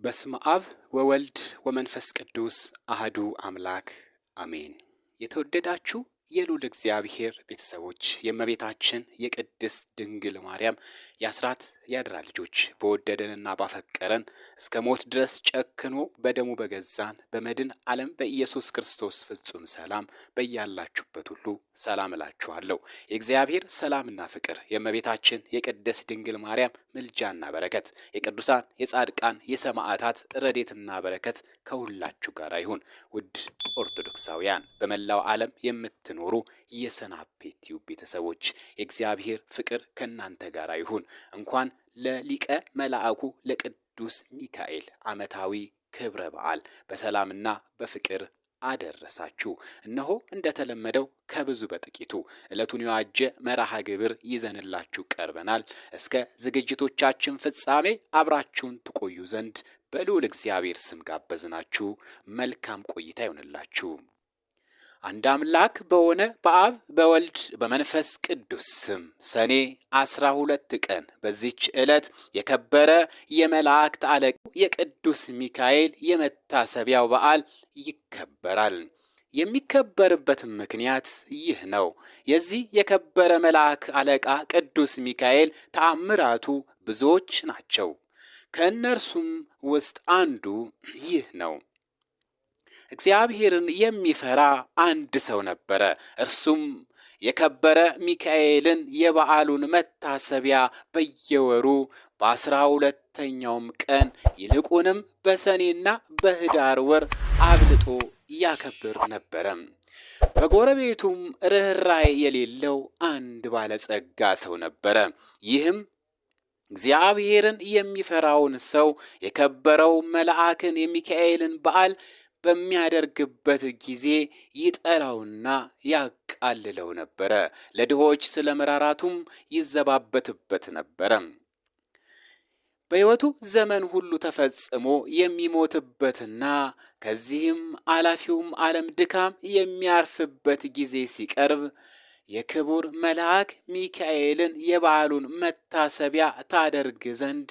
በስመ አብ ወወልድ ወመንፈስ ቅዱስ አህዱ አምላክ አሜን። የተወደዳችሁ የልዑል እግዚአብሔር ቤተሰቦች የእመቤታችን የቅድስት ድንግል ማርያም የአስራት ያድራ ልጆች በወደደንና ባፈቀረን እስከ ሞት ድረስ ጨክኖ በደሙ በገዛን በመድን ዓለም በኢየሱስ ክርስቶስ ፍጹም ሰላም በያላችሁበት ሁሉ ሰላም እላችኋለሁ። የእግዚአብሔር ሰላምና ፍቅር የእመቤታችን የቅድስት ድንግል ማርያም ምልጃና በረከት የቅዱሳን የጻድቃን የሰማዕታት ረድኤትና በረከት ከሁላችሁ ጋር ይሁን። ውድ ኦርቶዶክሳውያን በመላው ዓለም የምትኖሩ የሰናፔት ቲዩብ ቤተሰቦች የእግዚአብሔር ፍቅር ከእናንተ ጋር ይሁን። እንኳን ለሊቀ መላእኩ ለቅዱስ ሚካኤል ዓመታዊ ክብረ በዓል በሰላምና በፍቅር አደረሳችሁ። እነሆ እንደተለመደው ከብዙ በጥቂቱ ዕለቱን የዋጀ መርሃ ግብር ይዘንላችሁ ቀርበናል። እስከ ዝግጅቶቻችን ፍጻሜ አብራችሁን ትቆዩ ዘንድ በልዑል እግዚአብሔር ስም ጋበዝናችሁ። መልካም ቆይታ ይሆንላችሁ። አንድ አምላክ በሆነ በአብ በወልድ በመንፈስ ቅዱስ ስም ሰኔ 12 ቀን በዚች ዕለት የከበረ የመላእክት አለቃ የቅዱስ ሚካኤል የመታሰቢያው በዓል ይከበራል። የሚከበርበትም ምክንያት ይህ ነው። የዚህ የከበረ መልአክ አለቃ ቅዱስ ሚካኤል ተአምራቱ ብዙዎች ናቸው። ከእነርሱም ውስጥ አንዱ ይህ ነው። እግዚአብሔርን የሚፈራ አንድ ሰው ነበረ። እርሱም የከበረ ሚካኤልን የበዓሉን መታሰቢያ በየወሩ በ12ኛውም ቀን ይልቁንም በሰኔና በህዳር ወር አብልጦ ያከብር ነበረ። በጎረቤቱም ርኅራኄ የሌለው አንድ ባለጸጋ ሰው ነበረ። ይህም እግዚአብሔርን የሚፈራውን ሰው የከበረው መልአክን የሚካኤልን በዓል በሚያደርግበት ጊዜ ይጠላውና ያቃልለው ነበረ። ለድሆች ስለ መራራቱም ይዘባበትበት ነበረ። በሕይወቱ ዘመን ሁሉ ተፈጽሞ የሚሞትበትና ከዚህም አላፊውም ዓለም ድካም የሚያርፍበት ጊዜ ሲቀርብ የክቡር መልአክ ሚካኤልን የበዓሉን መታሰቢያ ታደርግ ዘንድ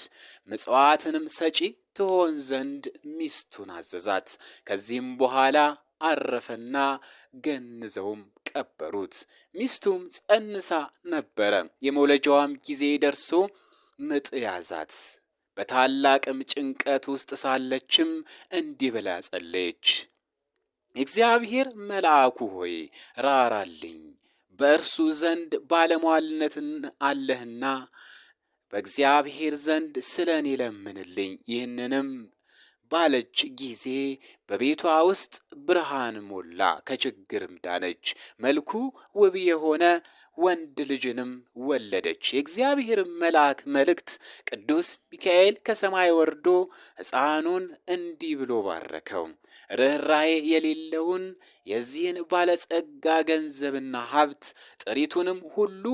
ምጽዋትንም ሰጪ ትሆን ዘንድ ሚስቱን አዘዛት። ከዚህም በኋላ አረፈና ገንዘውም ቀበሩት። ሚስቱም ጸንሳ ነበረ። የመውለጃዋም ጊዜ ደርሶ ምጥ ያዛት። በታላቅም ጭንቀት ውስጥ ሳለችም እንዲህ ብላ ጸለየች። እግዚአብሔር መልአኩ ሆይ ራራልኝ፣ በእርሱ ዘንድ ባለሟልነትን አለህና በእግዚአብሔር ዘንድ ስለ እኔ ለምንልኝ። ይህንንም ባለች ጊዜ በቤቷ ውስጥ ብርሃን ሞላ፣ ከችግርም ዳነች። መልኩ ውብ የሆነ ወንድ ልጅንም ወለደች። የእግዚአብሔር መልአክ መልእክት ቅዱስ ሚካኤል ከሰማይ ወርዶ ሕፃኑን እንዲህ ብሎ ባረከው። ርኅራኄ የሌለውን የዚህን ባለጸጋ ገንዘብና ሀብት ጥሪቱንም ሁሉ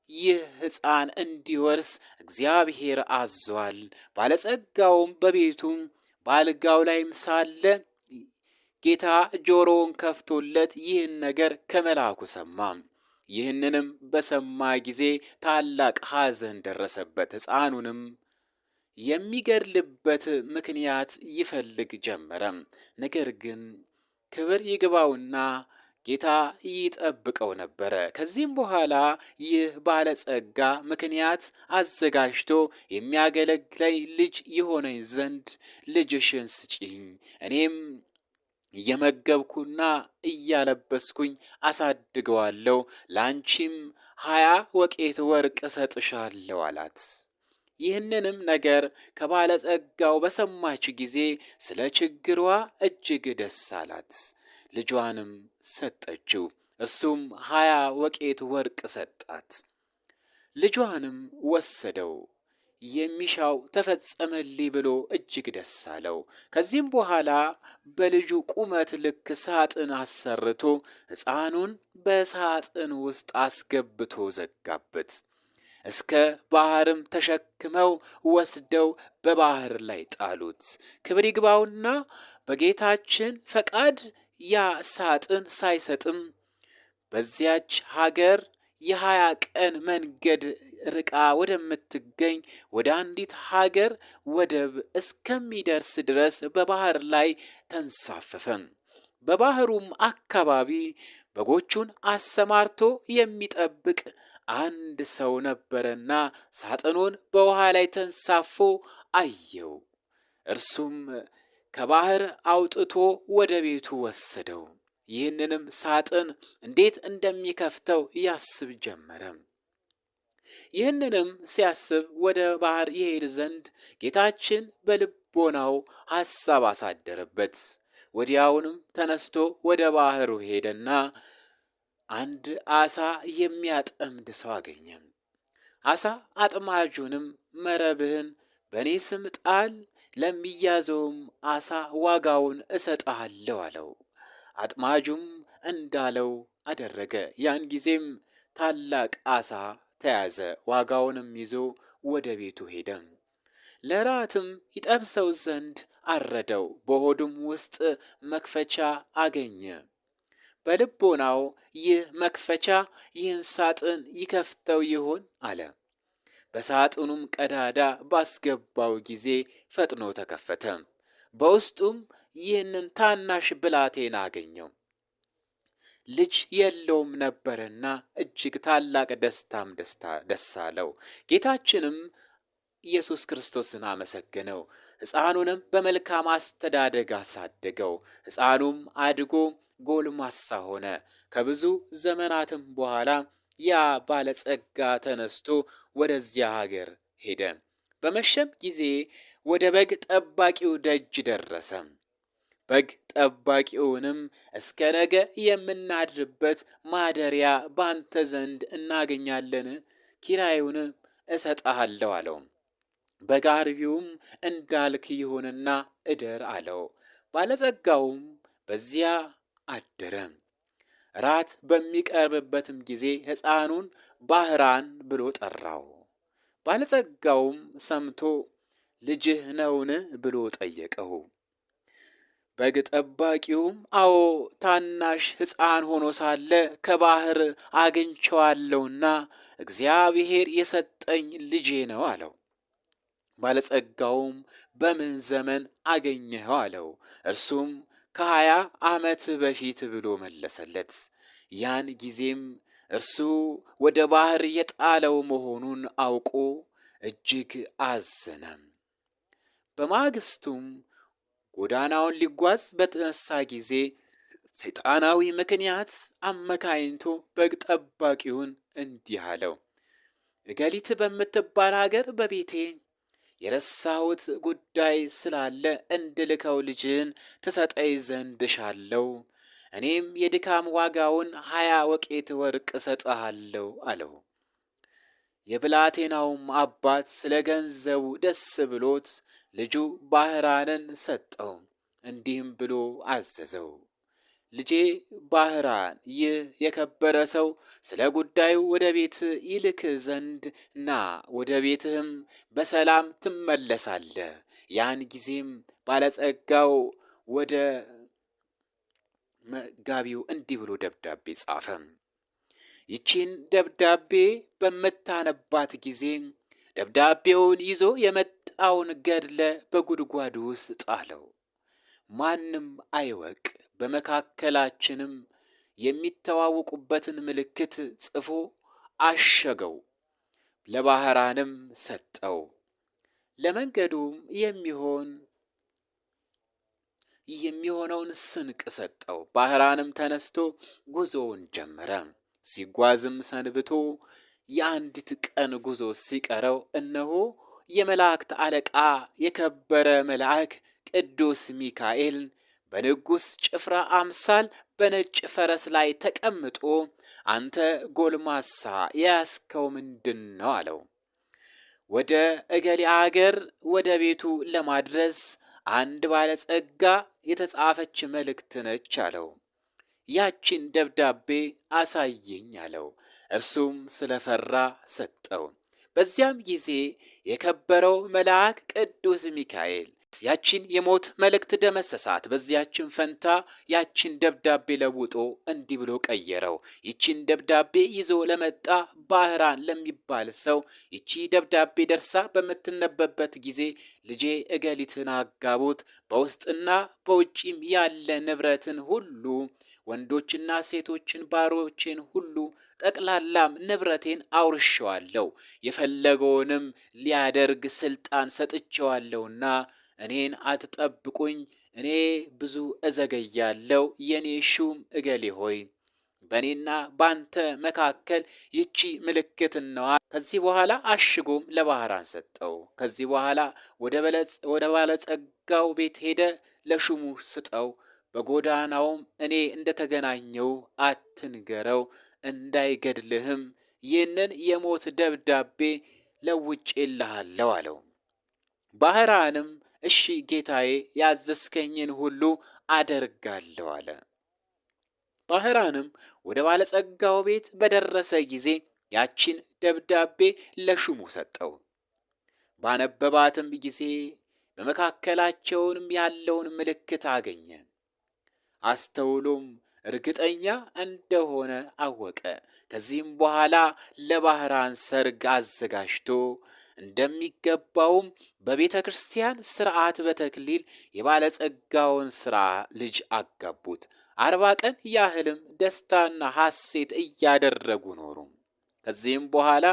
ይህ ሕፃን እንዲወርስ እግዚአብሔር አዟል። ባለጸጋውም በቤቱ በአልጋው ላይም ሳለ ጌታ ጆሮውን ከፍቶለት ይህን ነገር ከመልአኩ ሰማ። ይህንንም በሰማ ጊዜ ታላቅ ሐዘን ደረሰበት። ሕፃኑንም የሚገድልበት ምክንያት ይፈልግ ጀመረ። ነገር ግን ክብር ይግባውና ጌታ ይጠብቀው ነበረ። ከዚህም በኋላ ይህ ባለጸጋ ምክንያት አዘጋጅቶ የሚያገለግለኝ ልጅ የሆነኝ ዘንድ ልጅሽን ስጪኝ፣ እኔም እየመገብኩና እያለበስኩኝ አሳድገዋለሁ፣ ለአንቺም 20 ወቄት ወርቅ እሰጥሻለሁ አላት። ይህንንም ነገር ከባለጸጋው በሰማች ጊዜ ስለ ችግሯ እጅግ ደስ አላት። ልጇንም ሰጠችው። እሱም 20 ወቄት ወርቅ ሰጣት። ልጇንም ወሰደው። የሚሻው ተፈጸመልኝ ብሎ እጅግ ደስ አለው። ከዚህም በኋላ በልጁ ቁመት ልክ ሳጥን አሰርቶ ሕፃኑን በሳጥን ውስጥ አስገብቶ ዘጋበት። እስከ ባህርም ተሸክመው ወስደው በባህር ላይ ጣሉት። ክብር ይግባውና በጌታችን ፈቃድ ያ ሳጥን ሳይሰጥም በዚያች ሀገር የ20 ቀን መንገድ ርቃ ወደምትገኝ ወደ አንዲት ሀገር ወደብ እስከሚደርስ ድረስ በባህር ላይ ተንሳፈፈ። በባህሩም አካባቢ በጎቹን አሰማርቶ የሚጠብቅ አንድ ሰው ነበረና ሳጥኑን በውሃ ላይ ተንሳፎ አየው። እርሱም ከባህር አውጥቶ ወደ ቤቱ ወሰደው። ይህንንም ሳጥን እንዴት እንደሚከፍተው ያስብ ጀመረ። ይህንንም ሲያስብ ወደ ባህር ይሄድ ዘንድ ጌታችን በልቦናው ሐሳብ አሳደረበት። ወዲያውንም ተነስቶ ወደ ባህሩ ሄደና አንድ ዓሣ የሚያጠምድ ሰው አገኘ። ዓሣ አጥማጁንም መረብህን በእኔ ስም ጣል፣ ለሚያዘውም ዓሣ ዋጋውን እሰጥሃለሁ አለው። አጥማጁም እንዳለው አደረገ። ያን ጊዜም ታላቅ ዓሣ ተያዘ። ዋጋውንም ይዞ ወደ ቤቱ ሄደ። ለራትም ይጠብሰው ዘንድ አረደው። በሆዱም ውስጥ መክፈቻ አገኘ። በልቦናው ይህ መክፈቻ ይህን ሳጥን ይከፍተው ይሆን አለ። በሳጥኑም ቀዳዳ ባስገባው ጊዜ ፈጥኖ ተከፈተ። በውስጡም ይህንን ታናሽ ብላቴና አገኘው። ልጅ የለውም ነበርና እጅግ ታላቅ ደስ አለው። ጌታችንም ኢየሱስ ክርስቶስን አመሰገነው። ሕፃኑንም በመልካም አስተዳደግ አሳደገው። ሕፃኑም አድጎ ጎልማሳ ሆነ። ከብዙ ዘመናትም በኋላ ያ ባለጸጋ ተነስቶ ወደዚያ ሀገር ሄደ። በመሸም ጊዜ ወደ በግ ጠባቂው ደጅ ደረሰ። በግ ጠባቂውንም እስከ ነገ የምናድርበት ማደሪያ ባንተ ዘንድ እናገኛለን? ኪራዩን እሰጥሃለሁ አለው። በግ አርቢውም እንዳልክ ይሁንና እደር አለው። ባለጸጋውም በዚያ አደረ። ራት በሚቀርብበትም ጊዜ ሕፃኑን ባህራን ብሎ ጠራው። ባለጸጋውም ሰምቶ ልጅህ ነውን ብሎ ጠየቀው። በግ ጠባቂውም አዎ፣ ታናሽ ሕፃን ሆኖ ሳለ ከባህር አግኝቼዋለሁና እግዚአብሔር የሰጠኝ ልጄ ነው አለው። ባለጸጋውም በምን ዘመን አገኘኸው አለው። እርሱም ከ20 ዓመት በፊት ብሎ መለሰለት። ያን ጊዜም እርሱ ወደ ባህር የጣለው መሆኑን አውቆ እጅግ አዘነ። በማግስቱም ጎዳናውን ሊጓዝ በተነሳ ጊዜ ሰይጣናዊ ምክንያት አመካኝቶ በግ ጠባቂውን እንዲህ አለው፣ እገሊት በምትባል ሀገር በቤቴ የረሳሁት ጉዳይ ስላለ እንድልከው ልጅን ትሰጠኝ ዘንድ እሻለሁ። እኔም የድካም ዋጋውን 20 ወቄት ወርቅ እሰጥሃለሁ አለው። የብላቴናውም አባት ስለ ገንዘቡ ደስ ብሎት ልጁ ባህራንን ሰጠው። እንዲህም ብሎ አዘዘው፣ ልጄ ባህራን፣ ይህ የከበረ ሰው ስለ ጉዳዩ ወደ ቤት ይልክ ዘንድ ና፣ ወደ ቤትህም በሰላም ትመለሳለህ። ያን ጊዜም ባለጸጋው ወደ መጋቢው እንዲህ ብሎ ደብዳቤ ጻፈ። ይቺን ደብዳቤ በምታነባት ጊዜ ደብዳቤውን ይዞ የመጣውን ገድለ በጉድጓድ ውስጥ ጣለው፣ ማንም አይወቅ። በመካከላችንም የሚተዋወቁበትን ምልክት ጽፎ አሸገው፣ ለባህራንም ሰጠው። ለመንገዱም የሚሆነውን ስንቅ ሰጠው። ባህራንም ተነስቶ ጉዞውን ጀመረ። ሲጓዝም ሰንብቶ የአንዲት ቀን ጉዞ ሲቀረው እነሆ የመላእክት አለቃ የከበረ መልአክ ቅዱስ ሚካኤል በንጉሥ ጭፍራ አምሳል በነጭ ፈረስ ላይ ተቀምጦ አንተ ጎልማሳ የያዝከው ምንድን ነው አለው። ወደ እገሌ አገር ወደ ቤቱ ለማድረስ አንድ ባለጸጋ የተጻፈች መልእክት ነች አለው። ያቺን ደብዳቤ አሳየኝ አለው። እርሱም ስለፈራ ሰጠው። በዚያም ጊዜ የከበረው መልአክ ቅዱስ ሚካኤል ያቺን የሞት መልእክት ደመሰሳት። በዚያችን ፈንታ ያቺን ደብዳቤ ለውጦ እንዲህ ብሎ ቀየረው። ይቺን ደብዳቤ ይዞ ለመጣ ባህራን ለሚባል ሰው ይቺ ደብዳቤ ደርሳ በምትነበበት ጊዜ ልጄ እገሊትን አጋቡት፣ በውስጥና በውጪም ያለ ንብረትን ሁሉ፣ ወንዶችና ሴቶችን ባሮችን ሁሉ፣ ጠቅላላም ንብረቴን አውርሼዋለሁ፣ የፈለገውንም ሊያደርግ ስልጣን ሰጥቼዋለሁና እኔን አትጠብቁኝ፣ እኔ ብዙ እዘገያለሁ። የኔ ሹም እገሌ ሆይ በእኔና ባንተ መካከል ይቺ ምልክት ነዋ። ከዚህ በኋላ አሽጎም ለባህራን ሰጠው። ከዚህ በኋላ ወደ ባለጸጋው ቤት ሄደ፣ ለሹሙ ስጠው። በጎዳናውም እኔ እንደተገናኘው አትንገረው፣ እንዳይገድልህም ይህንን የሞት ደብዳቤ ለውጬልሃለሁ አለው። ባህራንም እሺ ጌታዬ፣ ያዘዝከኝን ሁሉ አደርጋለሁ አለ። ባህራንም ወደ ባለጸጋው ቤት በደረሰ ጊዜ ያቺን ደብዳቤ ለሹሙ ሰጠው። ባነበባትም ጊዜ በመካከላቸውንም ያለውን ምልክት አገኘ። አስተውሎም እርግጠኛ እንደሆነ አወቀ። ከዚህም በኋላ ለባህራን ሰርግ አዘጋጅቶ እንደሚገባውም በቤተ ክርስቲያን ሥርዓት በተክሊል የባለጸጋውን ሥራ ልጅ አጋቡት። 40 ቀን ያህልም ደስታና ሐሴት እያደረጉ ኖሩ። ከዚህም በኋላ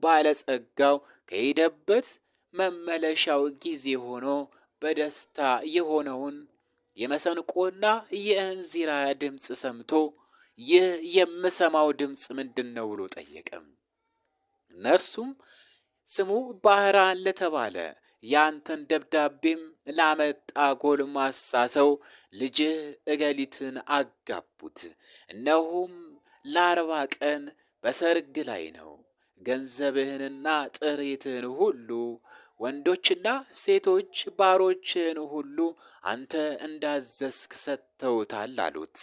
ባለጸጋው ከሄደበት መመለሻው ጊዜ ሆኖ በደስታ የሆነውን የመሰንቆና የእንዚራ ድምፅ ሰምቶ ይህ የምሰማው ድምፅ ምንድን ነው ብሎ ጠየቀም። እነርሱም ስሙ ባህራን ለተባለ ያንተን ደብዳቤም ላመጣ ጎልማሳ ሰው ልጅህ እገሊትን አጋቡት፣ እነሆም ለ40 ቀን በሰርግ ላይ ነው። ገንዘብህንና ጥሪትህን ሁሉ፣ ወንዶችና ሴቶች ባሮችህን ሁሉ አንተ እንዳዘዝክ ሰጥተውታል አሉት።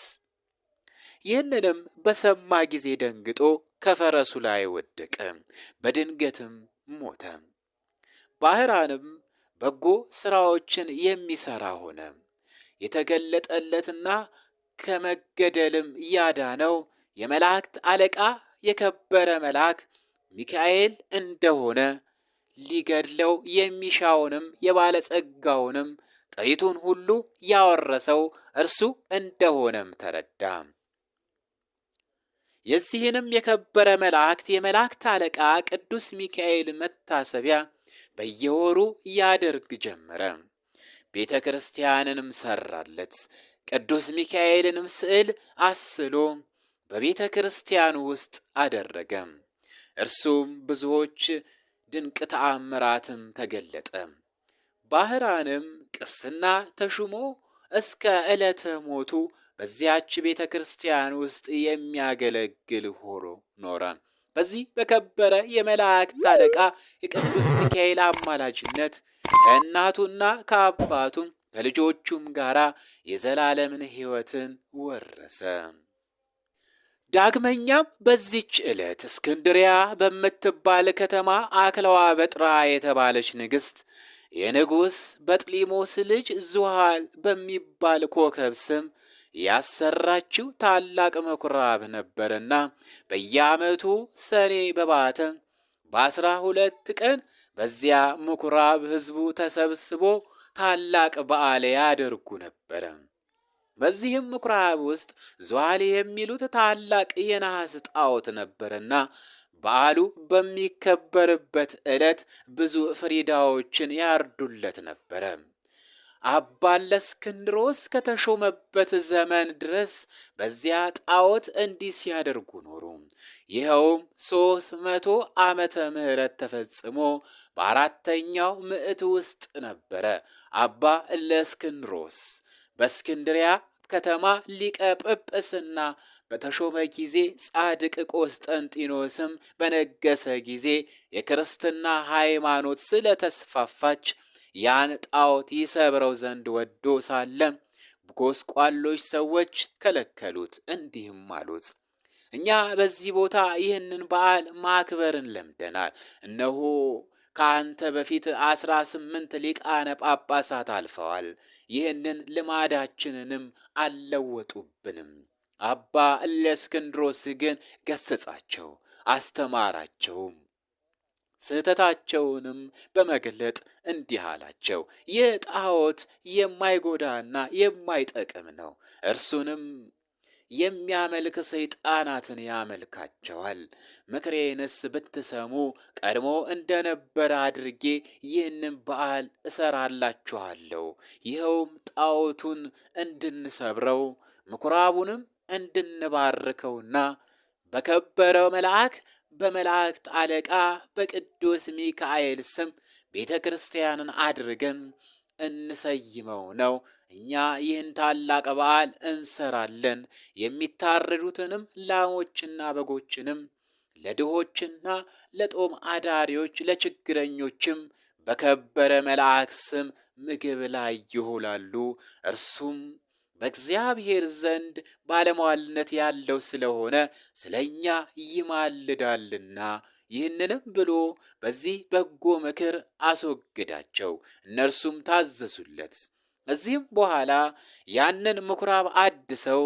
ይህንንም በሰማ ጊዜ ደንግጦ ከፈረሱ ላይ ወደቀ፣ በድንገትም ሞተ። ባህራንም በጎ ሥራዎችን የሚሠራ ሆነ። የተገለጠለትና ከመገደልም ያዳነው የመላእክት አለቃ የከበረ መልአክ ሚካኤል እንደሆነ፣ ሊገድለው የሚሻውንም የባለጸጋውንም ጥሪቱን ሁሉ ያወረሰው እርሱ እንደሆነም ተረዳ። የዚህንም የከበረ መላእክት የመላእክት አለቃ ቅዱስ ሚካኤል መታሰቢያ በየወሩ ያደርግ ጀመረ። ቤተ ክርስቲያንንም ሰራለት። ቅዱስ ሚካኤልንም ስዕል አስሎ በቤተ ክርስቲያን ውስጥ አደረገ። እርሱም ብዙዎች ድንቅ ተአምራትም ተገለጠ። ባህራንም ቅስና ተሹሞ እስከ ዕለተ ሞቱ በዚያች ቤተ ክርስቲያን ውስጥ የሚያገለግል ሆኖ ኖረ። በዚህ በከበረ የመላእክት አለቃ የቅዱስ ሚካኤል አማላጅነት ከእናቱና ከአባቱም ከልጆቹም ጋር የዘላለምን ሕይወትን ወረሰ። ዳግመኛም በዚች ዕለት እስክንድሪያ በምትባል ከተማ አክለዋ በጥራ የተባለች ንግሥት የንጉሥ በጥሊሞስ ልጅ ዙሃል በሚባል ኮከብ ስም ያሰራችው ታላቅ ምኵራብ ነበርና በየዓመቱ ሰኔ በባተ በ12 ቀን በዚያ ምኵራብ ሕዝቡ ተሰብስቦ ታላቅ በዓል ያደርጉ ነበረ። በዚህም ምኵራብ ውስጥ ዙሃል የሚሉት ታላቅ የነሐስ ጣዖት ነበርና በዓሉ በሚከበርበት ዕለት ብዙ ፍሪዳዎችን ያርዱለት ነበረ። አባ ለእስክንድሮስ ከተሾመበት ዘመን ድረስ በዚያ ጣዖት እንዲህ ሲያደርጉ ኖሩ። ይኸውም 300 ዓመተ ምህረት ተፈጽሞ በ4ኛው ምዕት ውስጥ ነበረ። አባ ለእስክንድሮስ በእስክንድሪያ ከተማ ሊቀ ጵጵስና በተሾመ ጊዜ ጻድቅ ቆስጠንጢኖስም በነገሰ ጊዜ የክርስትና ሃይማኖት ስለተስፋፋች ያን ጣዖት ይሰብረው ዘንድ ወዶ ሳለ ጎስቋሎች ሰዎች ከለከሉት። እንዲህም አሉት፣ እኛ በዚህ ቦታ ይህንን በዓል ማክበርን ለምደናል። እነሆ ከአንተ በፊት 18 ሊቃነ ጳጳሳት አልፈዋል። ይህንን ልማዳችንንም አልለወጡብንም። አባ እለእስክንድሮስ ግን ገሰጻቸው፣ አስተማራቸውም። ስህተታቸውንም በመግለጥ እንዲህ አላቸው፣ ይህ ጣዖት የማይጎዳና የማይጠቅም ነው። እርሱንም የሚያመልክ ሰይጣናትን ያመልካቸዋል። ምክሬንስ ብትሰሙ ቀድሞ እንደነበረ አድርጌ ይህንን በዓል እሰራላችኋለሁ። ይኸውም ጣዖቱን እንድንሰብረው ምኵራቡንም እንድንባርከውና በከበረው መልአክ በመላእክት አለቃ በቅዱስ ሚካኤል ስም ቤተ ክርስቲያንን አድርገን እንሰይመው ነው። እኛ ይህን ታላቅ በዓል እንሰራለን። የሚታረዱትንም ላሞችና በጎችንም ለድሆችና ለጦም አዳሪዎች ለችግረኞችም በከበረ መልአክ ስም ምግብ ላይ ይውላሉ። እርሱም በእግዚአብሔር ዘንድ ባለሟልነት ያለው ስለሆነ ስለኛ ይማልዳልና። ይህንንም ብሎ በዚህ በጎ ምክር አስወግዳቸው፣ እነርሱም ታዘዙለት። ከዚህም በኋላ ያንን ምኵራብ አድሰው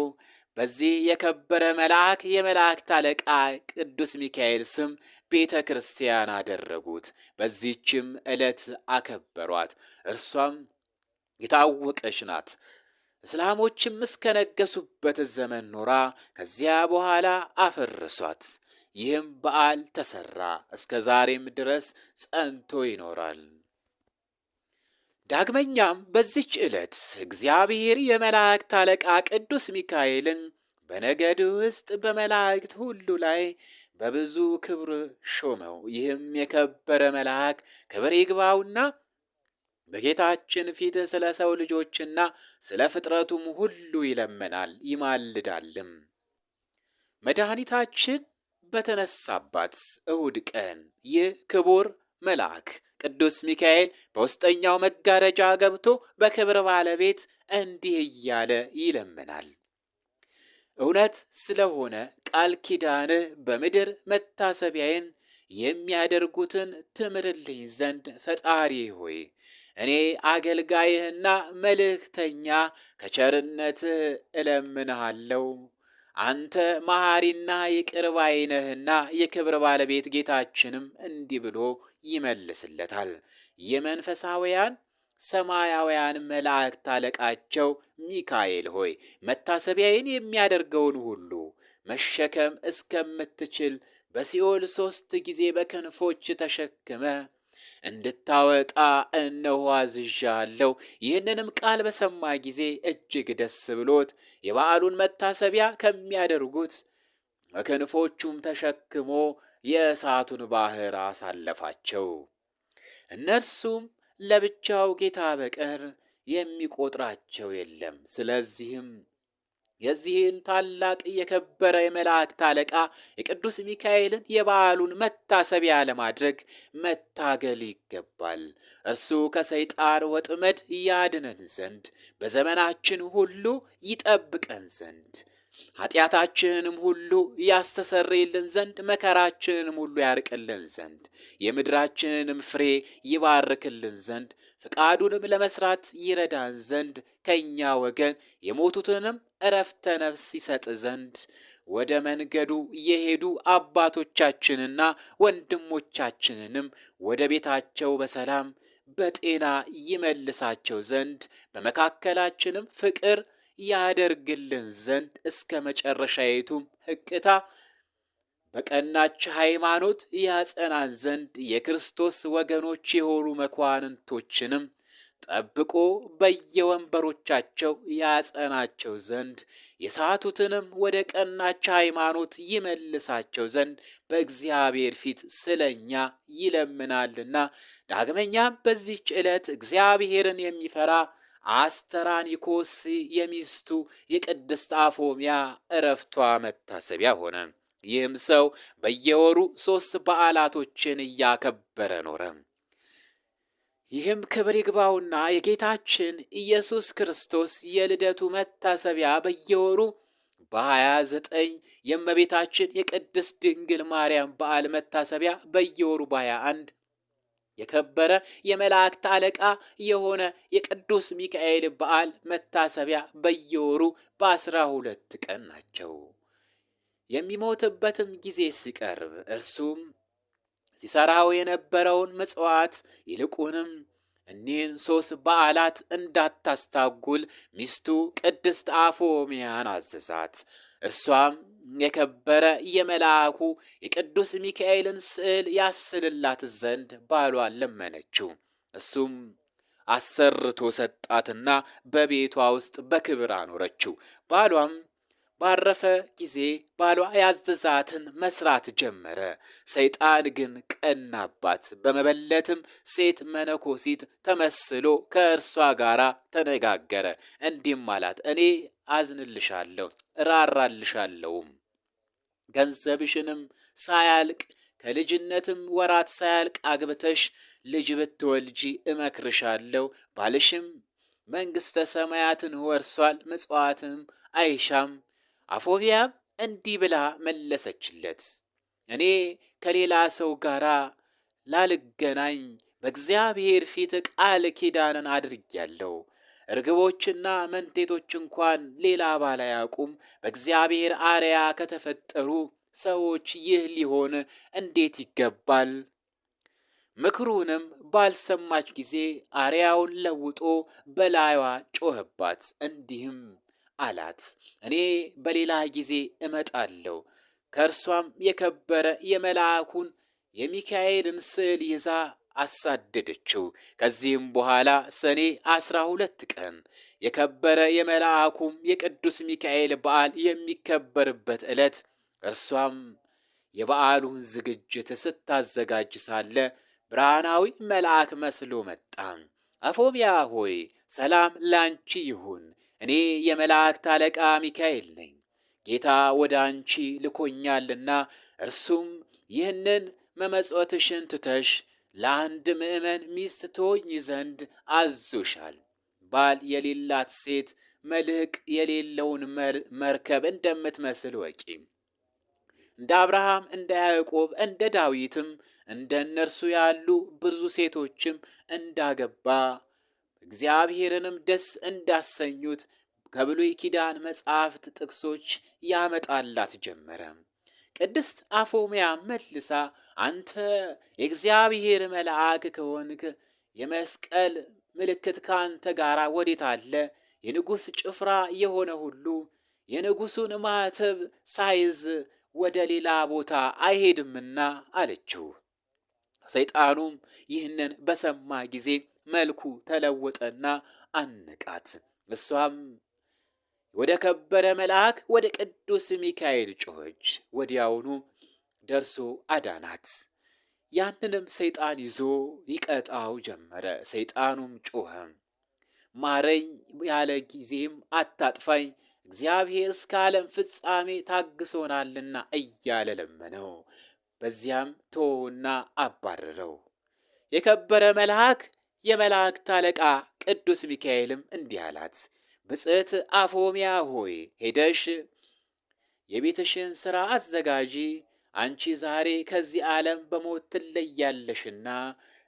በዚህ የከበረ መልአክ የመላእክት አለቃ ቅዱስ ሚካኤል ስም ቤተ ክርስቲያን አደረጉት። በዚህችም ዕለት አከበሯት። እርሷም የታወቀች ናት። እስላሞችም እስከነገሱበት ዘመን ኖራ ከዚያ በኋላ አፈረሷት። ይህም በዓል ተሰራ፣ እስከ ዛሬም ድረስ ጸንቶ ይኖራል። ዳግመኛም በዚች ዕለት እግዚአብሔር የመላእክት አለቃ ቅዱስ ሚካኤልን በነገድ ውስጥ በመላእክት ሁሉ ላይ በብዙ ክብር ሾመው። ይህም የከበረ መልአክ ክብር ይግባውና በጌታችን ፊት ስለ ሰው ልጆችና ስለ ፍጥረቱም ሁሉ ይለመናል ይማልዳልም። መድኃኒታችን በተነሳባት እሁድ ቀን ይህ ክቡር መልአክ ቅዱስ ሚካኤል በውስጠኛው መጋረጃ ገብቶ በክብር ባለቤት እንዲህ እያለ ይለምናል። እውነት ስለሆነ ቃል ኪዳንህ በምድር መታሰቢያዬን የሚያደርጉትን ትምርልኝ ዘንድ ፈጣሪ ሆይ እኔ አገልጋይህና መልእክተኛ ከቸርነትህ እለምንሃለሁ። አንተ መሐሪና ይቅር ባይ ነህና። የክብር ባለቤት ጌታችንም እንዲህ ብሎ ይመልስለታል። የመንፈሳውያን ሰማያውያን መላእክት አለቃቸው ሚካኤል ሆይ መታሰቢያዬን የሚያደርገውን ሁሉ መሸከም እስከምትችል በሲኦል 3 ጊዜ በክንፎች ተሸክመ እንድታወጣ እነሆ አዝዣለሁ። ይህንንም ቃል በሰማ ጊዜ እጅግ ደስ ብሎት የበዓሉን መታሰቢያ ከሚያደርጉት በክንፎቹም ተሸክሞ የእሳቱን ባህር አሳለፋቸው። እነርሱም ለብቻው ጌታ በቀር የሚቆጥራቸው የለም። ስለዚህም የዚህን ታላቅ የከበረ የመላእክት አለቃ የቅዱስ ሚካኤልን የበዓሉን መታሰቢያ ለማድረግ መታገል ይገባል። እርሱ ከሰይጣን ወጥመድ ያድነን ዘንድ በዘመናችን ሁሉ ይጠብቀን ዘንድ ኃጢአታችንንም ሁሉ ያስተሰርይልን ዘንድ መከራችንንም ሁሉ ያርቅልን ዘንድ የምድራችንንም ፍሬ ይባርክልን ዘንድ ፍቃዱንም ለመስራት ይረዳን ዘንድ ከእኛ ወገን የሞቱትንም ዕረፍተ ነፍስ ይሰጥ ዘንድ ወደ መንገዱ የሄዱ አባቶቻችንና ወንድሞቻችንንም ወደ ቤታቸው በሰላም በጤና ይመልሳቸው ዘንድ በመካከላችንም ፍቅር ያደርግልን ዘንድ እስከ መጨረሻይቱም ሕቅታ በቀናች ሃይማኖት ያጸናን ዘንድ የክርስቶስ ወገኖች የሆኑ መኳንንቶችንም ጠብቆ በየወንበሮቻቸው ያጸናቸው ዘንድ የሳቱትንም ወደ ቀናች ሃይማኖት ይመልሳቸው ዘንድ በእግዚአብሔር ፊት ስለኛ ይለምናልና። ዳግመኛም በዚህች ዕለት እግዚአብሔርን የሚፈራ አስተራኒኮስ የሚስቱ የቅድስት አፎምያ ዕረፍቷ መታሰቢያ ሆነ። ይህም ሰው በየወሩ 3 በዓላቶችን እያከበረ ኖረ። ይህም ክብር ይግባውና የጌታችን ኢየሱስ ክርስቶስ የልደቱ መታሰቢያ በየወሩ በ29፣ የእመቤታችን የቅድስት ድንግል ማርያም በዓል መታሰቢያ በየወሩ በ21፣ የከበረ የመላእክት አለቃ የሆነ የቅዱስ ሚካኤል በዓል መታሰቢያ በየወሩ በ12 ቀን ናቸው። የሚሞትበትም ጊዜ ሲቀርብ እርሱም ሲሰራው የነበረውን ምጽዋት ይልቁንም እኒህን 3 በዓላት እንዳታስታጉል ሚስቱ ቅድስት አፎምያን አዘዛት። እርሷም የከበረ የመልአኩ የቅዱስ ሚካኤልን ስዕል ያስልላት ዘንድ ባሏን ለመነችው። እሱም አሰርቶ ሰጣትና በቤቷ ውስጥ በክብር አኖረችው። ባሏም ባረፈ ጊዜ ባሏ ያዘዛትን መስራት ጀመረ። ሰይጣን ግን ቀናባት። በመበለትም ሴት መነኮሲት ተመስሎ ከእርሷ ጋር ተነጋገረ። እንዲህም አላት፣ እኔ አዝንልሻለሁ እራራልሻለሁም፣ ገንዘብሽንም ሳያልቅ ከልጅነትም ወራት ሳያልቅ አግብተሽ ልጅ ብትወልጂ እመክርሻለሁ። ባልሽም መንግሥተ ሰማያትን ወርሷል፣ ምጽዋትም አይሻም። አፎምያም እንዲህ ብላ መለሰችለት፣ እኔ ከሌላ ሰው ጋር ላልገናኝ በእግዚአብሔር ፊት ቃል ኪዳንን አድርጌያለሁ። እርግቦችና መንቴቶች እንኳን ሌላ ባል አያውቁም። በእግዚአብሔር አርአያ ከተፈጠሩ ሰዎች ይህ ሊሆን እንዴት ይገባል? ምክሩንም ባልሰማች ጊዜ አርአያውን ለውጦ በላይዋ ጮኸባት። እንዲህም አላት፣ እኔ በሌላ ጊዜ እመጣለሁ። ከእርሷም የከበረ የመልአኩን የሚካኤልን ስዕል ይዛ አሳደደችው። ከዚህም በኋላ ሰኔ 12 ቀን የከበረ የመልአኩም የቅዱስ ሚካኤል በዓል የሚከበርበት ዕለት እርሷም የበዓሉን ዝግጅት ስታዘጋጅ ሳለ ብርሃናዊ መልአክ መስሎ መጣ። አፎምያ ሆይ ሰላም ላንቺ ይሁን፣ እኔ የመላእክት አለቃ ሚካኤል ነኝ። ጌታ ወደ አንቺ ልኮኛልና እርሱም ይህንን መመጽወትሽን ትተሽ ለአንድ ምእመን ሚስት ትሆኚ ዘንድ አዞሻል። ባል የሌላት ሴት መልሕቅ የሌለውን መርከብ እንደምትመስል ወቂ። እንደ አብርሃም፣ እንደ ያዕቆብ፣ እንደ ዳዊትም እንደ እነርሱ ያሉ ብዙ ሴቶችም እንዳገባ እግዚአብሔርንም ደስ እንዳሰኙት ከብሉይ ኪዳን መጻሕፍት ጥቅሶች ያመጣላት ጀመረ። ቅድስት አፎምያ መልሳ አንተ የእግዚአብሔር መልአክ ከሆንክ የመስቀል ምልክት ካንተ ጋር ወዴት አለ? የንጉሥ ጭፍራ የሆነ ሁሉ የንጉሡን ማኅተብ ሳይዝ ወደ ሌላ ቦታ አይሄድምና አለችው። ሰይጣኑም ይህንን በሰማ ጊዜ መልኩ ተለወጠና አነቃት። እሷም ወደ ከበረ መልአክ ወደ ቅዱስ ሚካኤል ጮኸች። ወዲያውኑ ደርሶ አዳናት። ያንንም ሰይጣን ይዞ ይቀጣው ጀመረ። ሰይጣኑም ጮኸ፣ ማረኝ ያለ ጊዜም አታጥፋኝ፣ እግዚአብሔር እስከ ዓለም ፍጻሜ ታግሶናልና እያለ ለመነው። በዚያም ተወውና አባረረው። የከበረ መልአክ የመላእክት አለቃ ቅዱስ ሚካኤልም እንዲህ አላት፣ ብጽዕት አፎምያ ሆይ ሄደሽ የቤትሽን ሥራ አዘጋጂ፣ አንቺ ዛሬ ከዚህ ዓለም በሞት ትለያለሽና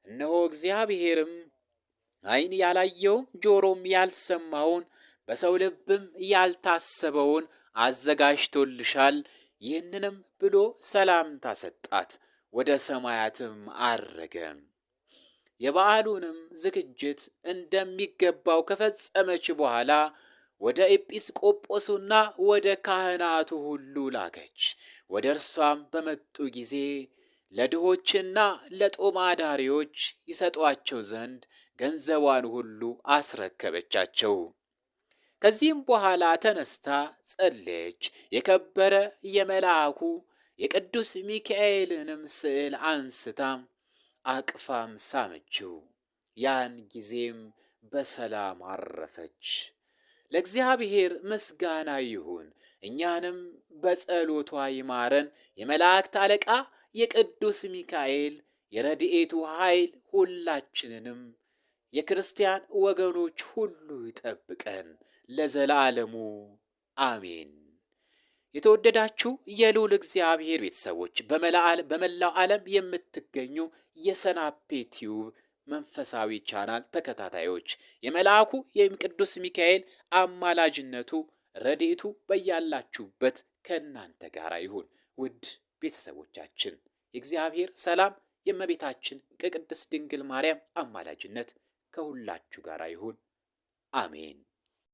እነሆ እግዚአብሔርም ዓይን ያላየውን ጆሮም ያልሰማውን በሰው ልብም ያልታሰበውን አዘጋጅቶልሻል። ይህንንም ብሎ ሰላምታ ሰጣት፣ ወደ ሰማያትም አረገ። የበዓሉንም ዝግጅት እንደሚገባው ከፈጸመች በኋላ ወደ ኤጲስቆጶሱና ወደ ካህናቱ ሁሉ ላከች። ወደ እርሷም በመጡ ጊዜ ለድሆችና ለጦም አዳሪዎች ይሰጧቸው ዘንድ ገንዘቧን ሁሉ አስረከበቻቸው። ከዚህም በኋላ ተነስታ ጸለየች። የከበረ የመልአኩ የቅዱስ ሚካኤልንም ስዕል አንስታ አቅፋም ሳመችው። ያን ጊዜም በሰላም አረፈች። ለእግዚአብሔር ምስጋና ይሁን፣ እኛንም በጸሎቷ ይማረን። የመላእክት አለቃ የቅዱስ ሚካኤል የረድኤቱ ኃይል ሁላችንንም የክርስቲያን ወገኖች ሁሉ ይጠብቀን ለዘላለሙ አሜን። የተወደዳችሁ የልዑል እግዚአብሔር ቤተሰቦች በመላው ዓለም የምትገኙ የሰናፔ ቲዩብ መንፈሳዊ ቻናል ተከታታዮች የመልአኩ የቅዱስ ሚካኤል አማላጅነቱ ረድኤቱ በያላችሁበት ከእናንተ ጋር ይሁን። ውድ ቤተሰቦቻችን የእግዚአብሔር ሰላም የእመቤታችን ከቅድስት ድንግል ማርያም አማላጅነት ከሁላችሁ ጋር ይሁን። አሜን።